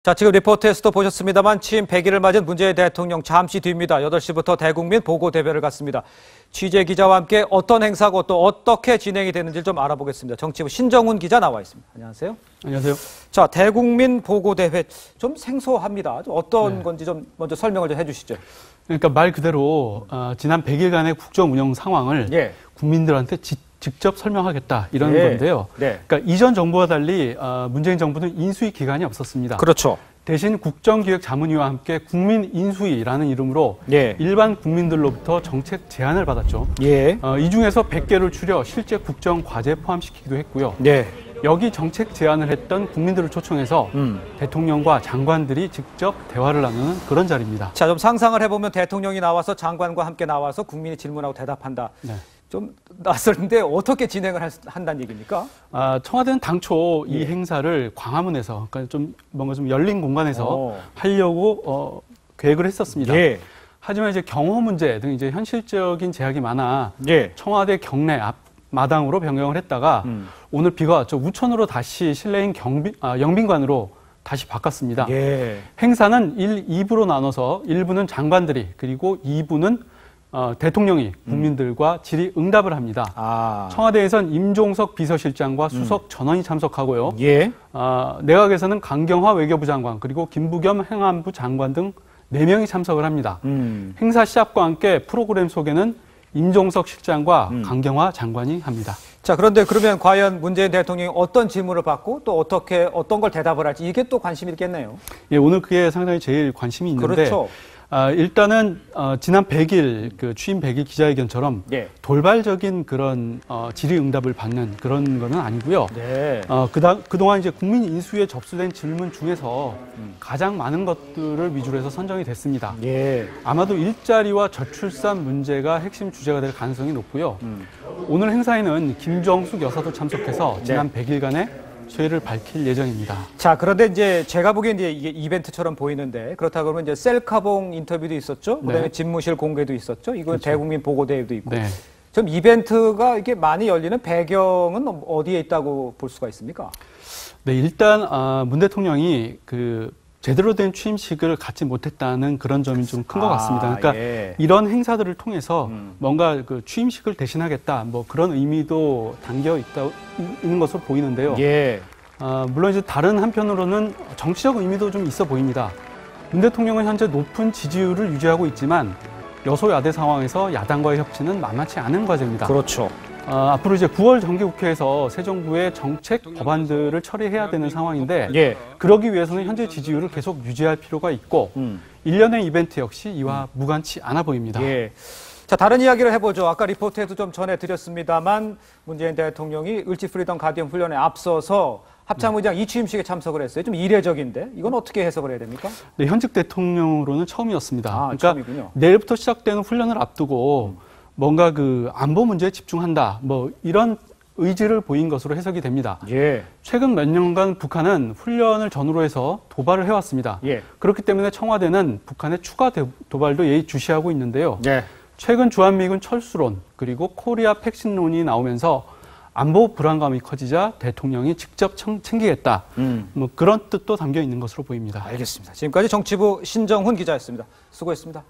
자, 지금 리포트에서도 보셨습니다만 취임 100일을 맞은 문재인 대통령 잠시 뒤입니다. 8시부터 대국민 보고대회를 갖습니다. 취재 기자와 함께 어떤 행사고 또 어떻게 진행이 되는지 좀 알아보겠습니다. 정치부 신정훈 기자 나와 있습니다. 안녕하세요. 안녕하세요. 자, 대국민 보고대회 좀 생소합니다. 어떤 건지 좀 먼저 설명을 좀 해주시죠. 그러니까 말 그대로 지난 100일간의 국정 운영 상황을 국민들한테 직접 설명하겠다 이런 건데요. 그러니까 이전 정부와 달리 문재인 정부는 인수위 기간이 없었습니다. 그렇죠. 대신 국정기획자문위와 함께 국민인수위라는 이름으로 일반 국민들로부터 정책 제안을 받았죠. 이 중에서 100개를 추려 실제 국정과제에 포함시키기도 했고요. 여기 정책 제안을 했던 국민들을 초청해서 대통령과 장관들이 직접 대화를 나누는 그런 자리입니다. 자, 좀 상상을 해보면 대통령이 나와서 장관과 함께 나와서 국민이 질문하고 대답한다. 좀 낯설는데 어떻게 진행을 한다는 얘기입니까? 청와대는 당초 이 행사를 광화문에서, 그러니까 좀 뭔가 좀 열린 공간에서 하려고 계획을 했었습니다. 하지만 이제 경호 문제 등 이제 현실적인 제약이 많아 청와대 경내 앞 마당으로 변경을 했다가 오늘 비가 왔죠. 우천으로 다시 실내인 영빈관으로 다시 바꿨습니다. 행사는 2부로 나눠서 1부는 장관들이 그리고 2부는 대통령이 국민들과 질의응답을 합니다. 청와대에선 임종석 비서실장과 수석 전원이 참석하고요. 내각에서는 강경화 외교부 장관 그리고 김부겸 행안부 장관 등 4명이 참석을 합니다. 행사 시작과 함께 프로그램 소개는 임종석 실장과 강경화 장관이 합니다. 자, 그런데 그러면 과연 문재인 대통령이 어떤 질문을 받고 또 어떤 걸 대답을 할지 이게 또 관심이 있겠네요. 오늘 그게 상당히 제일 관심이 있는데 일단은 지난 100일 그 취임 100일 기자회견처럼 돌발적인 그런 질의응답을 받는 그런 거는 아니고요. 그동안 이제 국민 인수위에 접수된 질문 중에서 가장 많은 것들을 위주로 해서 선정이 됐습니다. 아마도 일자리와 저출산 문제가 핵심 주제가 될 가능성이 높고요. 오늘 행사에는 김정숙 여사도 참석해서 지난 100일간의 소회를 밝힐 예정입니다. 자, 그런데 이제 제가 보기엔 이제 이게 이벤트처럼 보이는데 그렇다 그러면 이제 셀카봉 인터뷰도 있었죠. 그다음에 집무실 공개도 있었죠. 이건 대국민 보고대회도 있고. 좀 이벤트가 이게 많이 열리는 배경은 어디에 있다고 볼 수가 있습니까? 일단 문 대통령이 제대로 된 취임식을 갖지 못했다는 그런 점이 좀 큰 것 같습니다. 그러니까 이런 행사들을 통해서 뭔가 취임식을 대신하겠다, 뭐 그런 의미도 담겨 있는 것으로 보이는데요. 물론 이제 다른 한편으로는 정치적 의미도 좀 있어 보입니다. 문 대통령은 현재 높은 지지율을 유지하고 있지만 여소야대 상황에서 야당과의 협치는 만만치 않은 과제입니다. 그렇죠. 앞으로 이제 9월 정기국회에서 새 정부의 정책 법안들을 처리해야 되는 상황인데 그러기 위해서는 현재 지지율을 계속 유지할 필요가 있고 1년의 이벤트 역시 이와 무관치 않아 보입니다. 자, 다른 이야기를 해보죠. 아까 리포트에도 좀 전해드렸습니다만 문재인 대통령이 을지 프리덤 가디언 훈련에 앞서서 합참의장 이 취임식에 참석을 했어요. 좀 이례적인데 이건 어떻게 해석을 해야 됩니까? 현직 대통령으로는 처음이었습니다. 그러니까 처음이군요. 내일부터 시작되는 훈련을 앞두고 뭔가 안보 문제에 집중한다, 뭐 이런 의지를 보인 것으로 해석이 됩니다. 최근 몇 년간 북한은 훈련을 전후로 해서 도발을 해왔습니다. 그렇기 때문에 청와대는 북한의 추가 도발도 예의주시하고 있는데요. 최근 주한미군 철수론 그리고 코리아 팩신론이 나오면서 안보 불안감이 커지자 대통령이 직접 챙기겠다. 뭐 그런 뜻도 담겨 있는 것으로 보입니다. 알겠습니다. 지금까지 정치부 신정훈 기자였습니다. 수고했습니다.